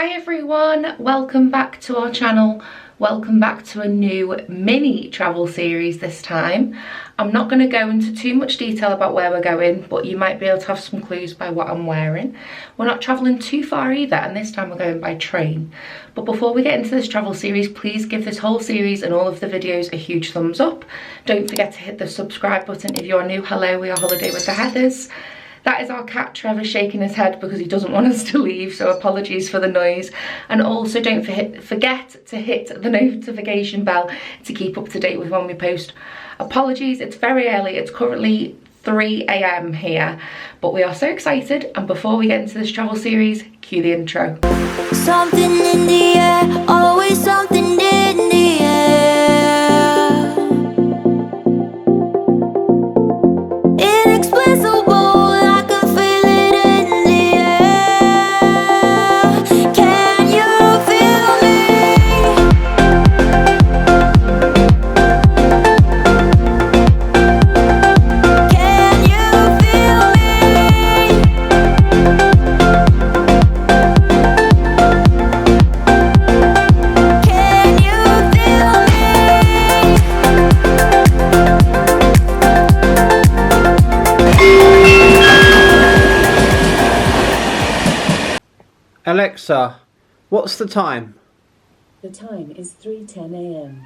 Hi everyone, welcome back to our channel. Welcome back to a new mini travel series this time. I'm not going to go into too much detail about where we're going, but you might be able to have some clues by what I'm wearing. We're not travelling too far either, and this time we're going by train. But before we get into this travel series, please give this whole series and all of the videos a huge thumbs up. Don't forget to hit the subscribe button if you're new. Hello, we are Holiday with the Heathers. That is our cat Trevor shaking his head because he doesn't want us to leave, so apologies for the noise. And also don't forget to hit the notification bell to keep up to date with when we post. Apologies, it's very early, it's currently 3 AM here, but we are so excited. And before we get into this travel series, cue the intro. Something in the air, always something in the air. Inexplicable. Alexa, what's the time? The time is 3:10 AM.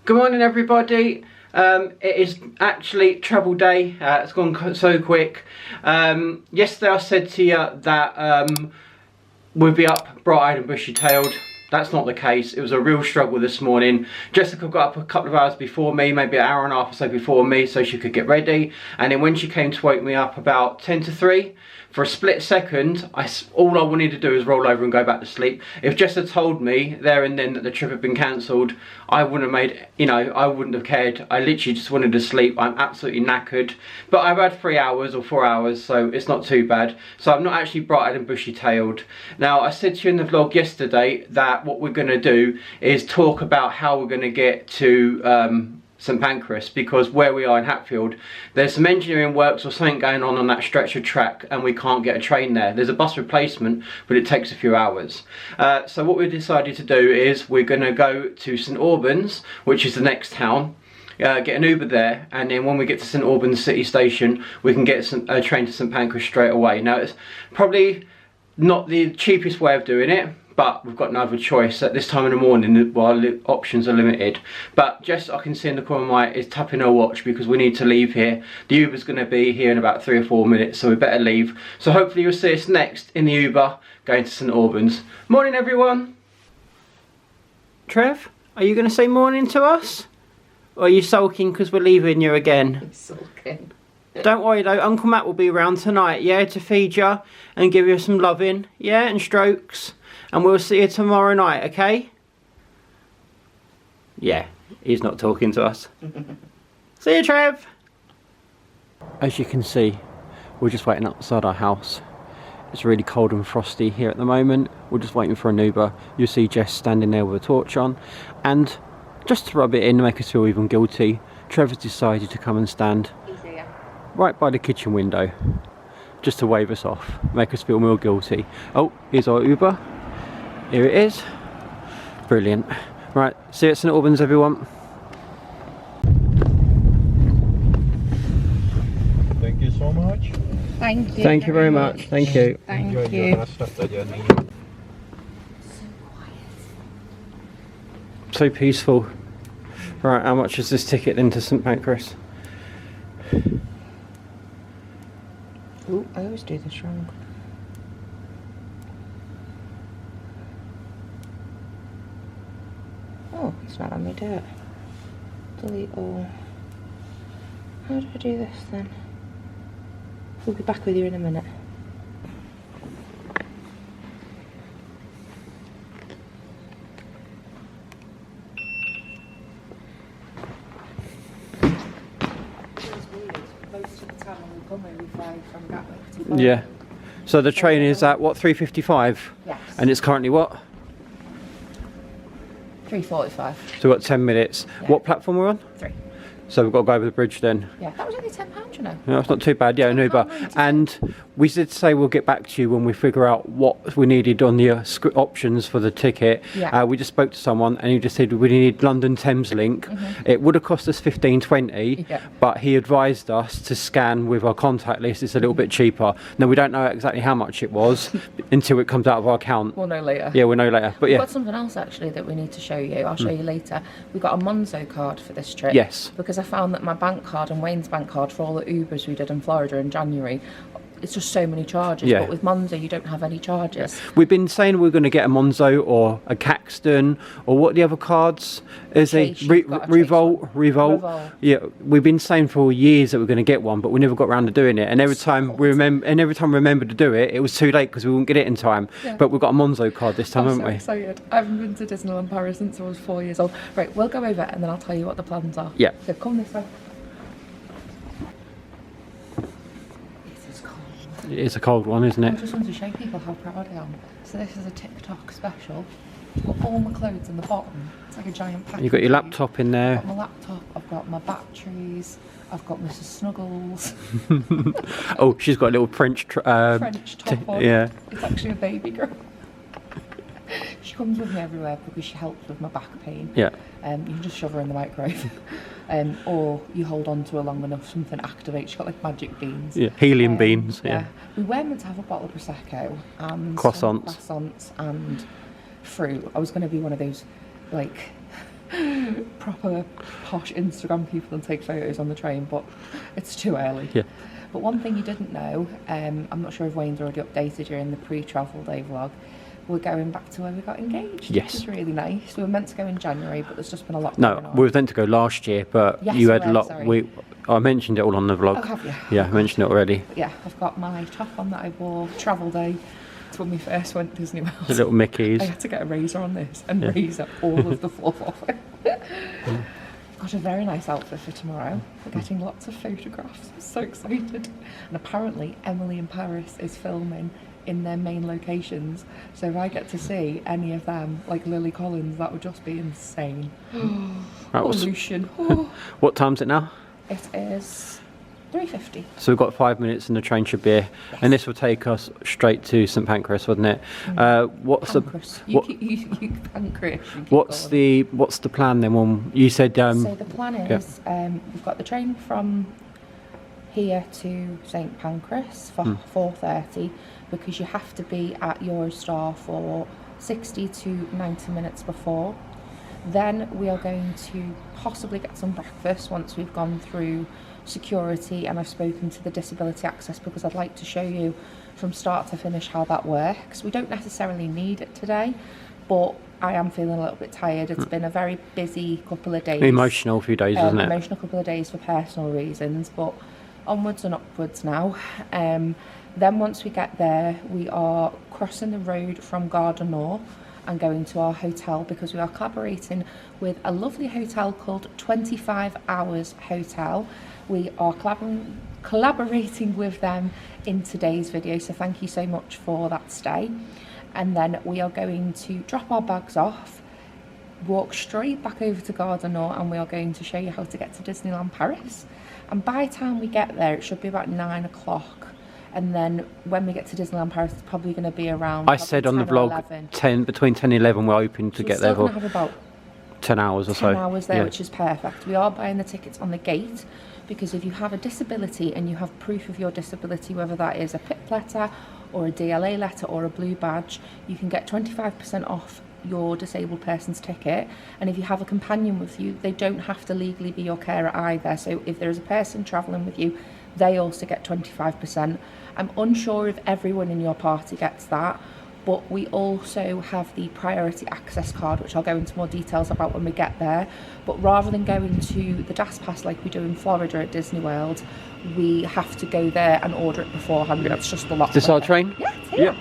Good morning everybody. It is actually travel day. It's gone so quick. Yesterday I said to you that we'd be up bright-eyed and bushy-tailed. That's not the case. It was a real struggle this morning. Jessica got up a couple of hours before me, maybe an hour and a half or so before me, so she could get ready. And then when she came to wake me up about 10 to 3, for a split second, all I wanted to do was roll over and go back to sleep. If Jess had told me there and then that the trip had been cancelled, I wouldn't have made, I wouldn't have cared. I literally just wanted to sleep. I'm absolutely knackered. But I've had 3 hours or 4 hours, so it's not too bad. So I'm not actually bright-eyed and bushy-tailed. Now, I said to you in the vlog yesterday that what we're going to do is talk about how we're going to get to St Pancras, because where we are in Hatfield, there's some engineering works or something going on that stretch of track and we can't get a train there. There's a bus replacement, but it takes a few hours. So what we decided to do is we're going to go to St Albans, which is the next town, get an Uber there, and then when we get to St Albans city station, we can get a train to St Pancras straight away. Now, it's probably not the cheapest way of doing it, but we've got no other choice at this time in the morning while options are limited. But Jess, I can see in the corner of my eye, is tapping her watch because we need to leave here. The Uber's going to be here in about 3 or 4 minutes, so we better leave. So hopefully you'll see us next in the Uber going to St Albans. Morning everyone. Trev, are you going to say morning to us? Or are you sulking because we're leaving you again? I'm sulking. Don't worry though, Uncle Matt will be around tonight, yeah, to feed you and give you some loving, yeah, and strokes. And we'll see you tomorrow night, okay? Yeah, he's not talking to us. See you, Trev! As you can see, we're just waiting outside our house. It's really cold and frosty here at the moment. We're just waiting for an Uber. You'll see Jess standing there with a torch on. And just to rub it in and make us feel even guilty, Trevor's decided to come and stand right by the kitchen window, just to wave us off, make us feel more guilty. Oh, here's our Uber. Here it is. Brilliant. Right, see you at St Albans, everyone. Thank you so much. Thank you. Thank you very much. Thank you. Thank you. So peaceful. Right, how much is this ticket into St Pancras? Ooh, I always do this wrong. Oh, it's not letting me do it. Delete all. How do I do this then? We'll be back with you in a minute. Yeah. So the train is at what, 3:55? Yes. And it's currently what? 3:45. So we've got 10 minutes. Yeah. What platform we're on? 3. So we've got to go over the bridge then. Yeah, that was only £10, you know. No, it's not too bad. Yeah, an Uber. And we did say we'll get back to you when we figure out what we needed on the options for the ticket. Yeah. We just spoke to someone and he just said we need London Thames Link. It would have cost us $15.20, Yeah. but he advised us to scan with our contact list. It's a little bit cheaper. Now we don't know exactly how much it was until it comes out of our account. We'll know later. Yeah, we'll know later. But We've yeah. got something else actually that we need to show you. I'll show you later. We've got a Monzo card for this trip. Yes. Because I found that my bank card and Wayne's bank card for all the Ubers we did in Florida in January, it's just so many charges. Yeah. But with Monzo, you don't have any charges. We've been saying we're going to get a Monzo or a Caxton or what are the other cards? Is Chase, a you've got a Chase Revolt. one. Revolt. Yeah, we've been saying for years that we're going to get one, but we never got around to doing it. And every time we remember to do it, it was too late because we wouldn't get it in time. Yeah. But we've got a Monzo card this time, I'm haven't so we? excited. I haven't been to Disneyland Paris since I was 4 years old. Right, we'll go over and then I'll tell you what the plans are. Yeah. So come this way. This is cold. It is a cold one, isn't I it? just want to show people how proud I am. So this is a TikTok special. I've got all my clothes in the bottom. It's like a giant pack. You've got your laptop in I've there. got my laptop, I've got my batteries, I've got Mrs. Snuggles. Oh, she's got a little French French top on. yeah. It's actually a baby girl. She comes with me everywhere because she helps with my back pain. Yeah. You can just shove her in the microwave. Or you hold on to her long enough, something activates. She's got like magic beans. Yeah. Helium beans. Yeah. We were meant to have a bottle of Prosecco and some Croissants. croissants and fruit. I was going to be one of those like proper posh Instagram people and take photos on the train, but it's too early. Yeah. But one thing you didn't know, I'm not sure if Wayne's already updated you in the pre-travel day vlog, we're going back to where we got engaged. Yes. Which is really nice. We were meant to go in January, but there's just been a lot going No, on. we were meant to go last year, but Yes, you we had a were, lot. sorry. I mentioned it all on the vlog. Oh, have you? Yeah, I mentioned it already. But yeah, I've got my top on that I wore travel day. It's when we first went to Disney World. The little Mickeys. I had to get a razor on this and razor all of the fluff off it. Got a very nice outfit for tomorrow. We're getting lots of photographs. I'm so excited. And apparently Emily in Paris is filming in their main locations. So if I get to see any of them, like Lily Collins, that would just be insane. Right, Or Lucian. what time's it now? It is 3:50. So we've got 5 minutes and the train should be here. And this will take us straight to St Pancras, wouldn't it? What's Pancras. what, You Pancras. You keep what's going. what's the plan then? When you said So the plan is, we've got the train from here to St Pancras for 4:30 because you have to be at Eurostar for 60 to 90 minutes before. Then we are going to possibly get some breakfast once we've gone through security and I've spoken to the disability access because I'd like to show you from start to finish how that works. We don't necessarily need it today, but I am feeling a little bit tired. It's been a very busy couple of days. emotional few days, isn't it? Emotional couple of days for personal reasons, but onwards and upwards now. Then once we get there, we are crossing the road from Gare du Nord and going to our hotel because we are collaborating with a lovely hotel called 25 Hours Hotel. We are collaborating with them in today's video, so thank you so much for that stay. And then we are going to drop our bags off, walk straight back over to Gare du Nord, and we are going to show you how to get to Disneyland Paris. And by the time we get there, it should be about 9 o'clock. And then when we get to Disneyland Paris, it's probably going to be around. I said on the 10 or vlog 11. between 10 and 11 we're hoping to So get we're there still for gonna have about 10 hours or 10 so. hours there, Yeah. which is perfect. We are buying the tickets on the gate because if you have a disability and you have proof of your disability, whether that is a PIP letter or a DLA letter or a blue badge, you can get 25% off your disabled person's ticket. And if you have a companion with you, they don't have to legally be your carer either. So if there is a person travelling with you, they also get 25%. I'm unsure if everyone in your party gets that, but we also have the priority access card, which I'll go into more details about when we get there. But rather than going to the DAS Pass like we do in Florida at Disney World, we have to go there and order it beforehand. That's just a lot. Is this our train? Yeah, it's here.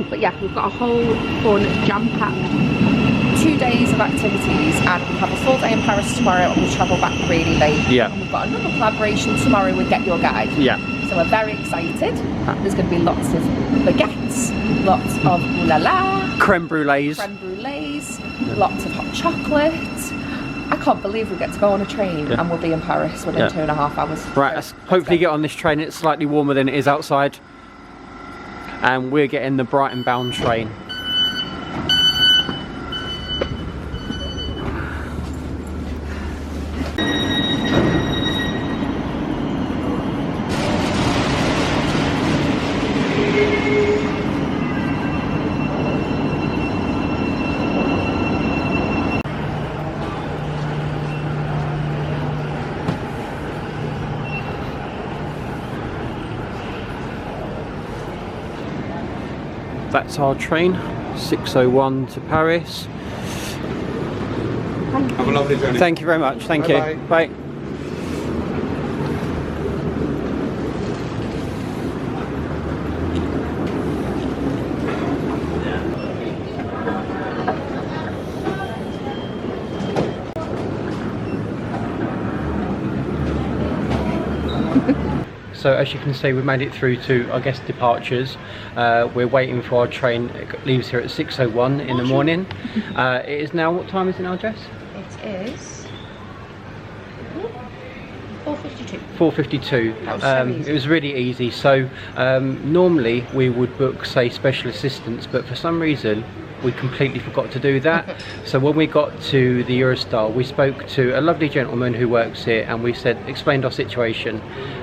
But yeah, we've got a whole fun, jam-packed 2 days of activities, and we have a full day in Paris tomorrow, and we travel back really late. Yeah. And we've got another collaboration tomorrow with Get Your Guide. Yeah. So we're very excited. There's going to be lots of baguettes, lots of ooh la la, Creme brulees. creme brulees, lots of hot chocolate. I can't believe we get to go on a train and we'll be in Paris within 2.5 hours. Right, let's hopefully get on this train. It's slightly warmer than it is outside. And we're getting the Brighton bound train. That's our train, 6:01 to Paris. Have a lovely journey. Thank you very much. Thank you. Bye. So as you can see, we made it through to, I guess, departures. We're waiting for our train. It leaves here at 6:01 in the morning. It is now, what time is it now, Jess? It is 4:52. 4:52. That was so easy. It was really easy. So normally we would book, say, special assistance, but for some reason we completely forgot to do that. So when we got to the EUROSTAR, we spoke to a lovely gentleman who works here, and we explained our situation,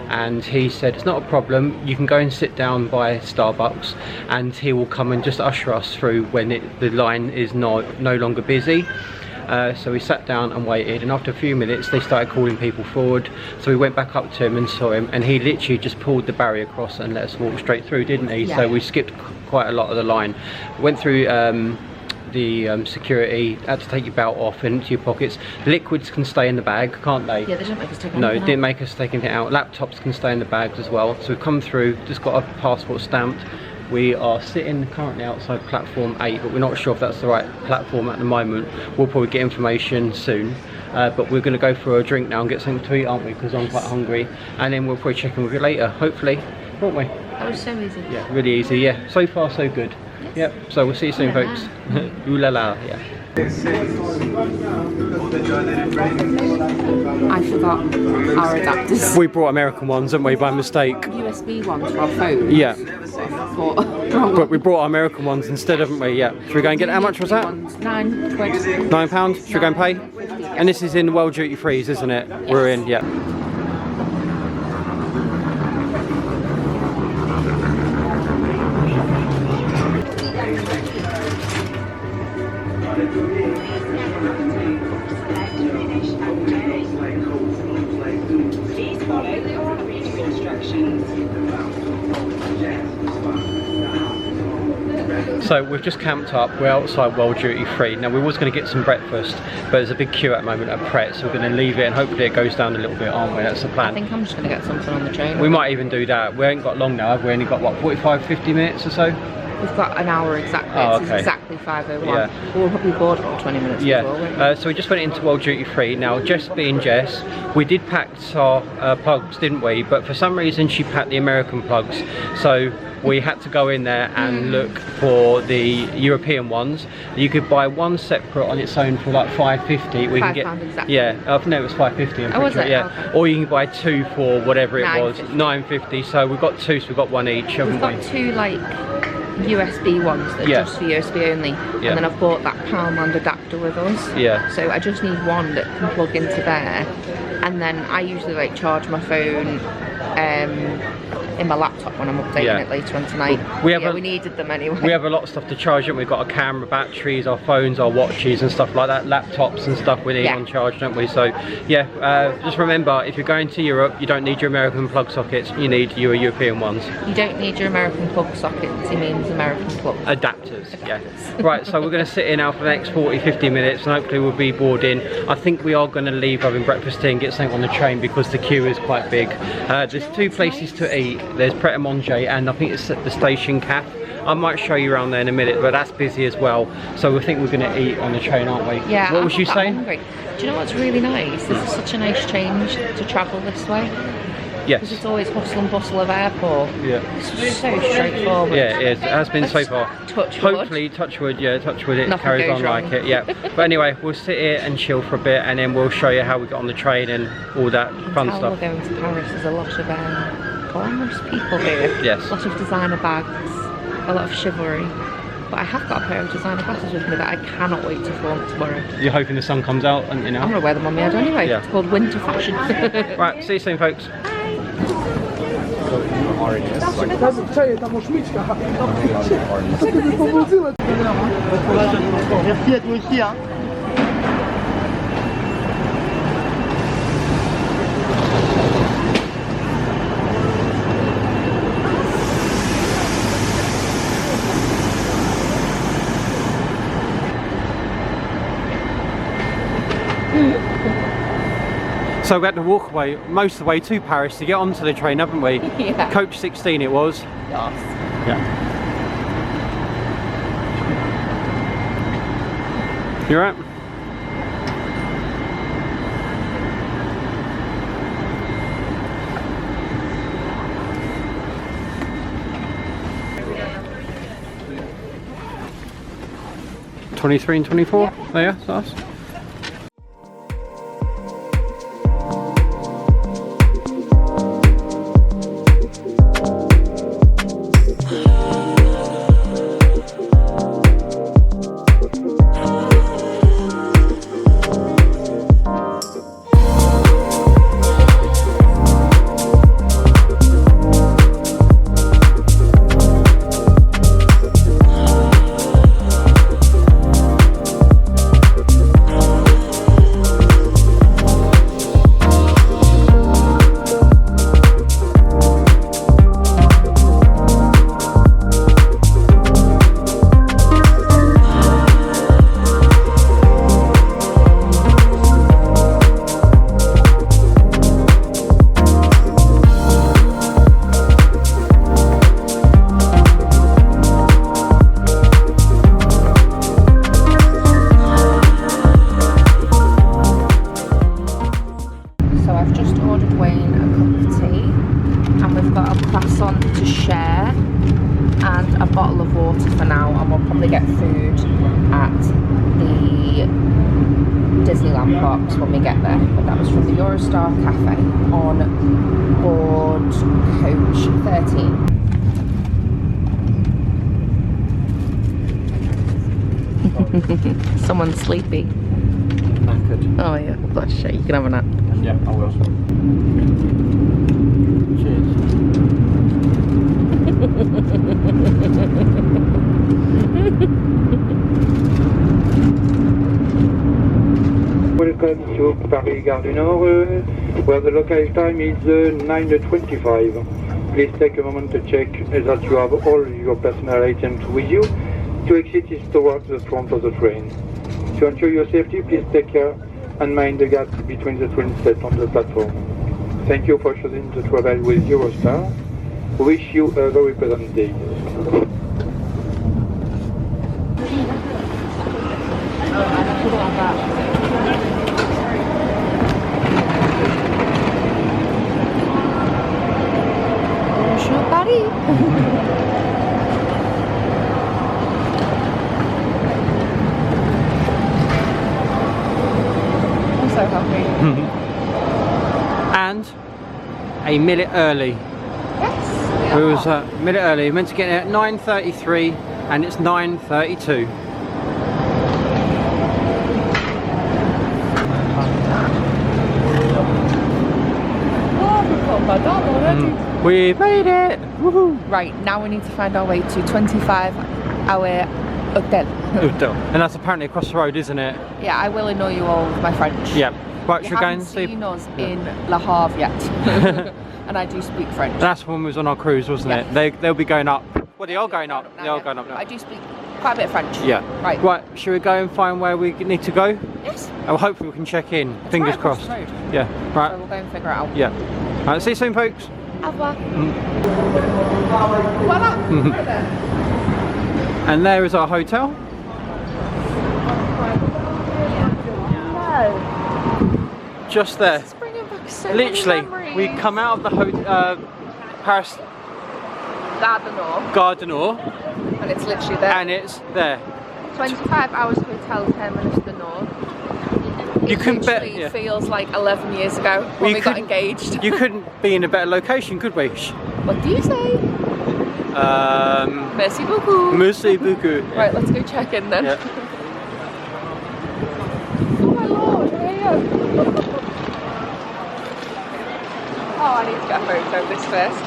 and he said it's not a problem, you can go and sit down by Starbucks and he will come and just usher us through when the line is no longer busy. So we sat down and waited, and after a few minutes they started calling people forward, so we went back up to him and saw him, and he literally just pulled the barrier across and let us walk straight through, didn't he? Yeah. So we skipped quite a lot of the line. Went through the security, had to take your belt off and into your pockets. Liquids can stay in the bag, can't they? Yeah, they didn't make us take No, anything it didn't out. make us take anything out. Laptops can stay in the bags as well. So we've come through, just got our passport stamped. We are sitting currently outside platform 8, but we're not sure if that's the right platform at the moment. We'll probably get information soon. But we're going to go for a drink now and get something to eat, aren't we? Because I'm quite hungry. And then we'll probably check in with you later, hopefully, won't we? That was so easy. Yeah, really easy, yeah. So far, so good. Yep, so we'll see you soon, folks. Ooh la la, yeah. I forgot our adapters. We brought American ones, didn't we, by mistake? USB ones for our phone. Yeah. But we brought our American ones instead, haven't we? Yeah. Should we go and get, how much was that? £9. £9? Should we go and pay? And this is in World Duty Frees, isn't it? Yes. We're in, yeah. So we've just camped up, we're outside World Duty Free. Now we was going to get some breakfast, but there's a big queue at the moment at Pret, so we're going to leave it and hopefully it goes down a little bit, aren't we? That's the plan. I think I'm just going to get something on the train. We might even do that. We ain't got long now, have we? Only got, what, 45, 50 minutes or so? We've got an hour exactly. Oh, It's okay. exactly 5:01. Yeah. We'll probably board about 20 minutes before, won't we? Yeah, so we just went into World Duty Free. Now, Jess being Jess, we did pack our plugs, didn't we? But for some reason she packed the American plugs. So we had to go in there and look for the European ones. You could buy one separate on its own for like $5.50. We can get £5 exactly. Yeah, I think it was $5.50. I'm pretty was sure. it? Yeah, Okay. or you can buy two for whatever it was, $9.50. $9.50. So we've got two, so we've got one each, haven't We've got we? two like USB ones that are Yeah. just for USB only, Yeah. and then I've bought that Poundland adapter with us. Yeah. So I just need one that can plug into there, and then I usually like charge my phone in my laptop when I'm updating Yeah. it later on tonight. We needed them anyway. We have a lot of stuff to charge, haven't we? We've got our camera, batteries, our phones, our watches and stuff like that, laptops and stuff we need on charge, don't we? So yeah, just remember, if you're going to Europe, you don't need your American plug sockets, you need your European ones. You don't need your American plug sockets, it means American plug. Adapters, yeah. Right, so we're going to sit in now for the next 40-50 minutes and hopefully we'll be boarding. I think we are going to leave having breakfast here and get something on the train because the queue is quite big. There's two places to eat. There's Pret a Manger and I think it's at the Station Cafe. I might show you around there in a minute, but that's busy as well. So we think we're going to eat on the train, aren't we? Yeah. What was you saying? Hungry. Do you know what's really nice? This is such a nice change to travel this way. Yes. Because it's always hustle and bustle of airport. Yeah. It's just so straightforward. Yeah, it is. It has been so far. Touch wood. Hopefully, touch wood, yeah, touch wood, it Nothing carries goes on wrong. like it, yeah. But anyway, we'll sit here and chill for a bit, and then we'll show you how we got on the train and all that fun How stuff. we're going to Paris. There's a lot of glamorous people here. Yes. A lot of designer bags, a lot of chivalry. But I have got a pair of designer glasses with me that I cannot wait to flaunt tomorrow. You're hoping the sun comes out, and you know. I'm gonna wear them on my head anyway. Yeah. It's called winter fashion. Right, see you soon, folks. So we had to walk away most of the way to Paris to get onto the train, haven't we? Yeah. Coach 16 it was. Yes. Yeah. You alright? Yeah. 23 and 24? Yep. There, that's us. Disneyland parks when we get there, but that was from the EUROSTAR cafe on board coach 13. Someone's sleepy. Knackered. Oh yeah, bless you. You can have a nap. Yeah, I will. Cheers. Welcome to Paris Gare du Nord, where the local time is 9:25. Please take a moment to check that you have all your personal items with you. To exit is towards the front of the train. To ensure your safety, please take care and mind the gap between the train sets on the platform. Thank you for choosing to travel with EUROSTAR. We wish you a very pleasant day. Bonjour Paris. I'm so happy. And a minute early. Yes. We was a minute early. We meant to get there at 9:33 and it's 9:32. We made it! Woohoo! Right, now we need to find our way to 25-hour hotel. And that's apparently across the road, isn't it? Yeah, I will annoy you all with my French. Yeah. Right, You should we go haven't and see? seen us in Le Havre yet. And I do speak French. That's when we was on our cruise, wasn't Yeah. it? They'll be going up. Well, they are going up. Now, They are yeah. going up now. I do speak quite a bit of French. Yeah. Right. Right, should we go and find where we need to go? Yes. Oh, hopefully we can check in. Fingers right across crossed. the road. Yeah. So Right. we'll go and figure it out. Yeah. Right, see you soon, folks. Au revoir. And there is our hotel. Just there. It's bringing back so Literally. many memories. we come out of the Paris Gare du Nord, and it's literally there. and it's there. 25 hours hotel Terminus the Nord. You couldn't bet. It Yeah. feels like 11 years ago when we got couldn't- engaged. You couldn't be in a better location, could we? What do you say? Merci beaucoup. Merci beaucoup. Right, let's go check in then. Yeah. Oh my lord, here you go. Oh, I need to get a photo of this first.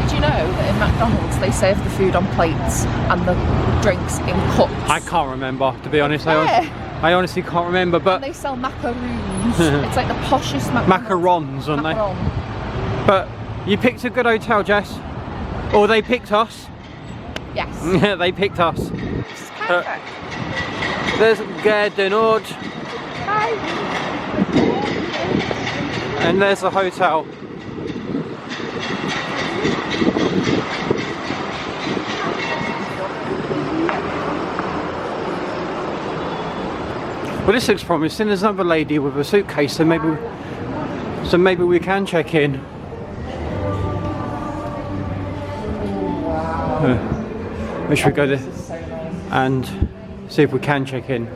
Did you know that in McDonald's they serve the food on plates and the drinks in cups? I can't remember, to be honest. Yeah. I honestly can't remember, but And they sell macaroons. It's like the poshest McDonald's. macarons, aren't they? Macaron. But you picked a good hotel, Jess. Or they picked us. Yes. Yeah, they picked us. This is perfect. There's Gare du Nord, Hi. and there's the hotel. Well, this looks promising. There's another lady with a suitcase, so maybe we can check in. We should go there and see if we can check in.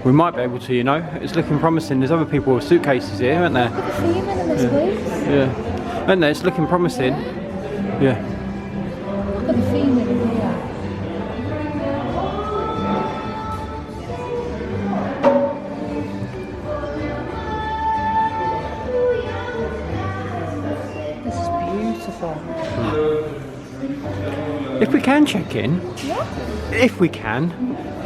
We might be able to, you know. It's looking promising. There's other people with suitcases here, aren't there? Theming in this place. Yeah. Aren't there? It's looking promising. Yeah. Look at the theming in here. This is beautiful. If we can check in, Yeah. if we can,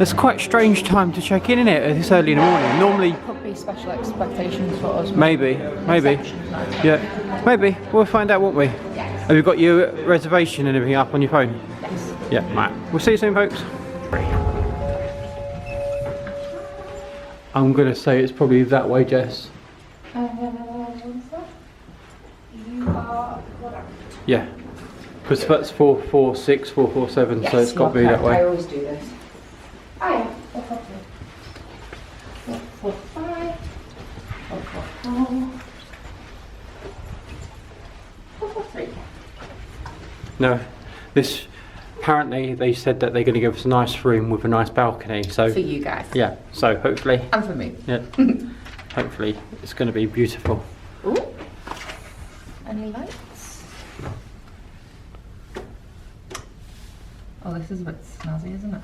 it's quite a strange time to check in, isn't it? This early in the morning. Normally, Could be special expectations for us. maybe. Yeah, maybe. We'll find out, won't we? Yes. Have you got your reservation and everything up on your phone? Yes. Yeah, right. We'll see you soon, folks. I'm gonna say it's probably that way, Jess. Yeah, because that's 446, 447, so it's got to be that I way. always do this. Hi. 445. 444. 443. No, this apparently they said that they're going to give us a nice room with a nice balcony. So For you guys. yeah, so hopefully, And for me. yeah, hopefully it's going to be beautiful. Ooh. Any lights? Oh, this is a bit snazzy, isn't it?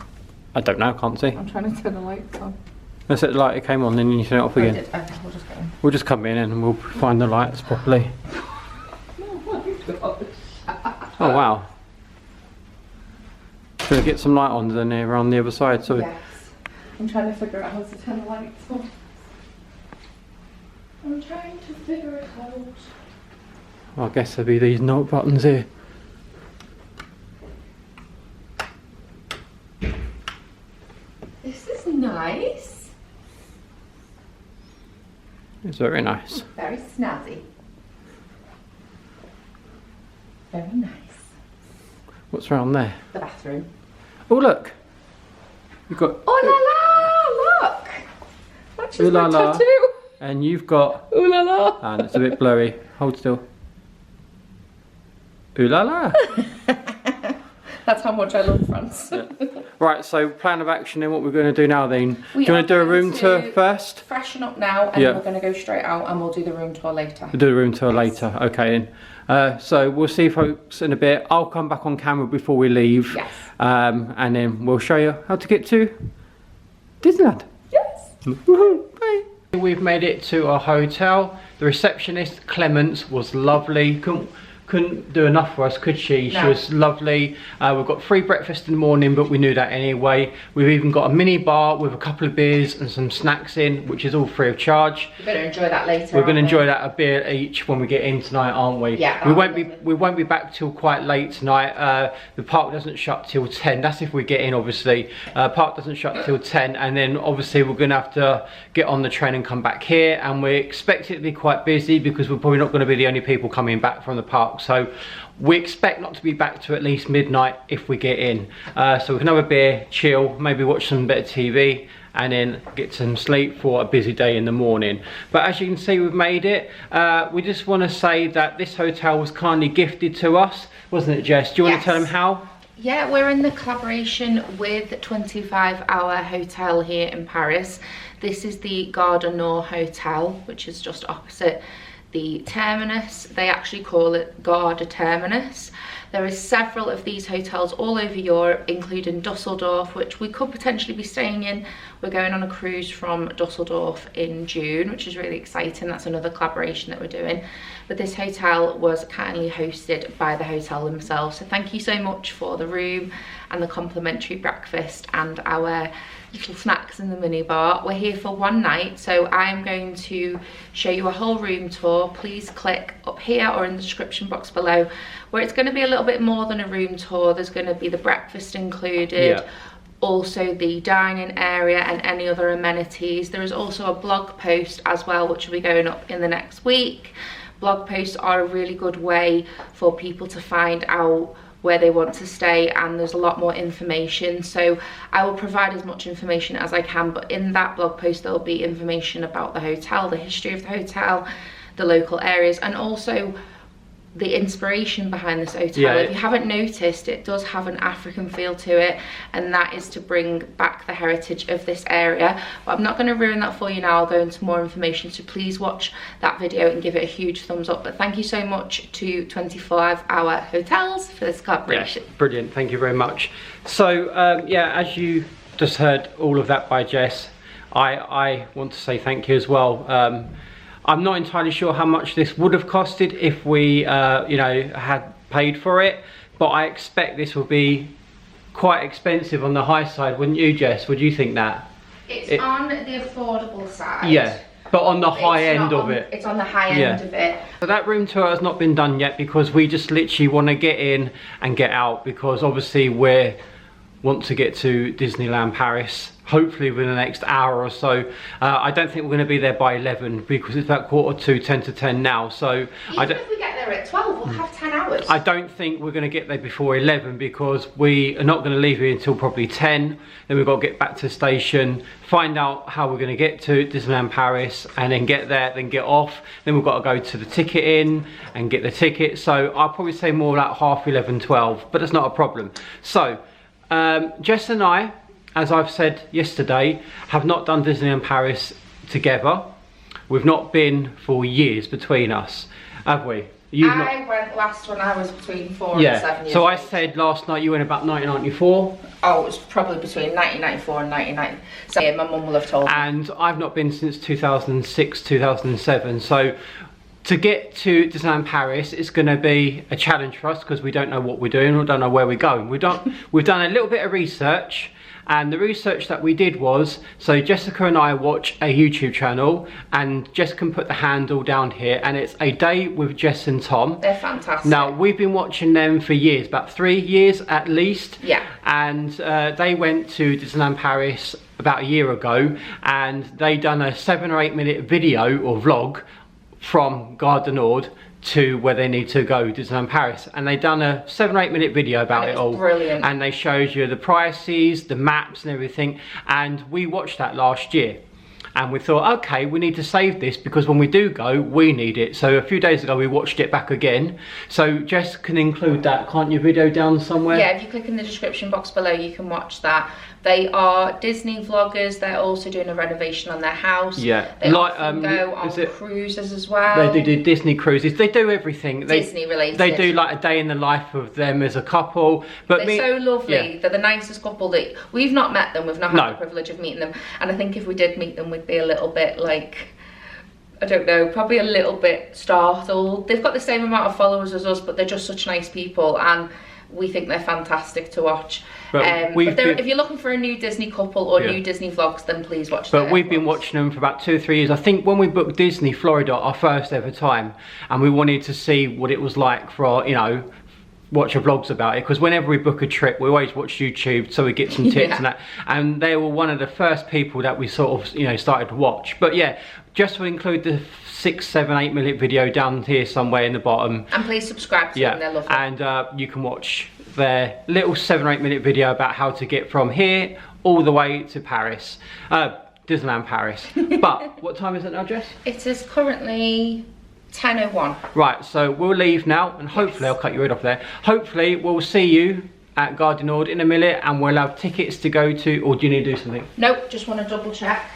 I don't know, I can't see. I'm trying to turn the lights on. Let's set the light. It came on, then you turn it off Oh, again. it did. Okay, we'll just go in. We'll just come in and we'll find the lights properly. Oh wow. Should I get some light on then here on the other side? So Yes. I'm trying to figure out how to turn the lights on. I'm trying to figure it out. I guess there'll be these note buttons here. This is nice. It's very nice. Very snazzy. Very nice. What's around there? The bathroom. Oh look! You've got Oh la la! Look! Matches Ooh la my la. tattoo. and you've got Ooh la la! and it's a bit blurry. Hold still. Ooh la la! That's how much I love France. Yeah. Right, so plan of action then, what we're going to do now then. We do you are want to do a going room tour to first? Freshen up now and Yeah. we're going to go straight out and we'll do the room tour later. We'll do the room tour later, okay then. So we'll see folks in a bit. I'll come back on camera before we leave. Yes. And then we'll show you how to get to Disneyland. Yes. Woohoo! Bye. We've made it to our hotel. The receptionist, Clemence, was lovely. Couldn't do enough for us, could she? No. She was lovely. We've got free breakfast in the morning, but we knew that anyway. We've even got a mini bar with a couple of beers and some snacks in, which is all free of charge. We're going to enjoy that later. We're going to enjoy that, a beer each when we get in tonight, aren't we? Yeah. We won't be back till quite late tonight. The park doesn't shut till 10. That's if we get in, obviously. Park doesn't shut till 10, and then obviously we're going to have to get on the train and come back here. And we expect it to be quite busy because we're probably not going to be the only people coming back from the park park. So we expect not to be back to at least midnight if we get in. So we can have a beer, chill, maybe watch some bit of TV, and then get some sleep for a busy day in the morning. But as you can see, we've made it. We just want to say that this hotel was kindly gifted to us, wasn't it, Jess? Do you want to tell them how? Yeah, we're in the collaboration with 25 Hour Hotel here in Paris. This is the Gare du Nord Hotel, which is just opposite the Terminus. They actually call it Gare de Terminus. There are several of these hotels all over Europe, including Dusseldorf, which we could potentially be staying in. We're going on a cruise from Dusseldorf in June, which is really exciting. That's another collaboration that we're doing. But this hotel was kindly hosted by the hotel themselves. So thank you so much for the room and the complimentary breakfast and our little snacks in the minibar. We're here for one night, so I'm going to show you a whole room tour. Please click up here or in the description box below, where it's going to be a little bit more than a room tour. There's going to be the breakfast included, also the dining area and any other amenities. There is also a blog post as well, which will be going up in the next week. Blog posts are a really good way for people to find out where they want to stay, and there's a lot more information. So I will provide as much information as I can, but in that blog post there'll be information about the hotel, the history of the hotel, the local areas, and also the inspiration behind this hotel. If you haven't noticed, it does have an African feel to it, and that is to bring back the heritage of this area. But I'm not going to ruin that for you now. I'll go into more information, so please watch that video and give it a huge thumbs up. But thank you so much to 25 Hour Hotels for this collaboration. Brilliant, thank you very much. So yeah, as you just heard all of that by Jess, I want to say thank you as well. I'm not entirely sure how much this would have costed if we, you know, had paid for it, but I expect this will be quite expensive on the high side, wouldn't you, Jess? Would you think that? It's on the affordable side. Yeah, but on the high end of it. It's on the high end of it. So that room tour has not been done yet because we just literally want to get in and get out, because obviously we want to get to Disneyland Paris hopefully within the next hour or so. I don't think we're going to be there by 11 because it's about 10 to 10 now. So even if we get there at 12, we'll have 10 hours. I don't think we're going to get there before 11 because we are not going to leave here until probably 10. Then we've got to get back to the station, find out how we're going to get to Disneyland Paris, and then get there, then get off. Then we've got to go to the ticket in and get the ticket. So I'll probably say more like half 11, 12, but it's not a problem. So Jess and I, as I've said yesterday, have not done Disneyland Paris together. We've not been for years between us, have we? I went last when I was between 4 and 7 years So old. I said last night you went about 1994. Oh, it was probably between 1994 and 1990. So yeah, my mum will have told me. And I've not been since 2006, 2007. So to get to Disneyland Paris, it's going to be a challenge for us because we don't know what we're doing, we don't know where we're going. We've done a little bit of research. And the research that we did was, so Jessica and I watch a YouTube channel, and Jess can put the handle down here, and it's A Day with Jess and Tom. They're fantastic. Now, we've been watching them for years, about 3 years at least. Yeah. And they went to Disneyland Paris about a year ago, and they done a 7 or 8 minute video or vlog from Gare du Nord to where they need to go, Disneyland Paris, and they done a 7 or 8 minute video about it all. Brilliant. And they showed you the prices, the maps and everything, and we watched that last year. And we thought, okay, we need to save this because when we do go, we need it. So a few days ago, we watched it back again. So Jess can include that, can't you, video down somewhere? Yeah, if you click in the description box below, you can watch that. They are Disney vloggers. They're also doing a renovation on their house. Yeah. They often go on cruises as well. They do Disney cruises. They do everything. Disney related. They do like a day in the life of them as a couple. But they're so lovely. Yeah. They're the nicest couple that we've not met them. We've not had the privilege of meeting them. And I think if we did meet them, we'd be a little bit like, I don't know, probably a little bit startled. They've got the same amount of followers as us, but they're just such nice people, and we think they're fantastic to watch. But if you're looking for a new Disney couple or new Disney vlogs, then please watch them. But we've been watching them for about 2 or 3 years. I think when we booked Disney Florida, our first ever time, and we wanted to see what it was like for, you know, watch a vlogs about it, because whenever we book a trip we always watch YouTube so we get some tips and that, and they were one of the first people that we sort of, you know, started to watch. But yeah, just to include the 6, 7, 8 minute video down here somewhere in the bottom, and please subscribe to them, they're lovely. And you can watch their little 7 or 8 minute video about how to get from here all the way to Paris, Disneyland Paris. But what time is it now, Jess? It is currently 10:01. Right, so we'll leave now, and hopefully, I'll cut your head off there. Hopefully we'll see you at Gare du Nord in a minute, and we'll have tickets to go to, or do you need to do something? Nope, just want to double check.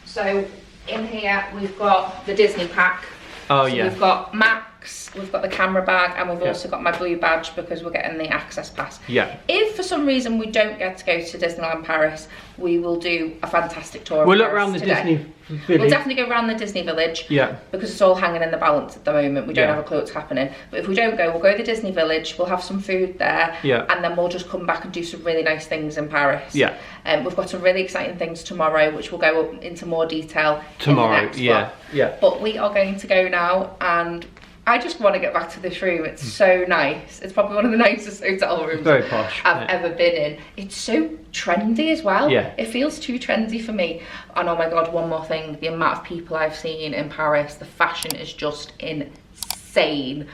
So in here we've got the Disney pack. Oh, so yeah. We've got Max, we've got the camera bag, and we've also got my blue badge because we're getting the access pass. Yeah. If for some reason we don't get to go to Disneyland Paris, we will do a fantastic tour. We'll look around the Disney Village. We'll definitely go around the Disney Village. Yeah. Because it's all hanging in the balance at the moment. We don't have a clue what's happening. But if we don't go, we'll go to the Disney Village. We'll have some food there. Yeah. And then we'll just come back and do some really nice things in Paris. Yeah. We've got some really exciting things tomorrow, which we'll go up into more detail Tomorrow, in the next yeah. vlog. Yeah. But we are going to go now, and I just want to get back to this room. It's so nice. It's probably one of the nicest hotel rooms Very posh, I've ever been in. It's so trendy as well. Yeah. It feels too trendy for me. And oh my God, one more thing. The amount of people I've seen in Paris, the fashion is just insane.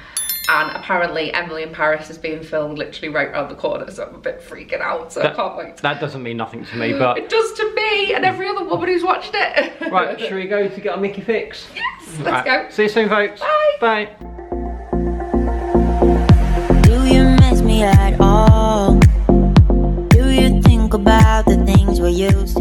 And apparently Emily in Paris is being filmed literally right around the corner, so I'm a bit freaking out, so I can't wait. That doesn't mean nothing to me, but... It does to me and every other woman who's watched it. Right, shall we go to get our Mickey fix? Yes, let's go. See you soon, folks. Bye. Bye. Do you miss me at all? Do you think about the things we used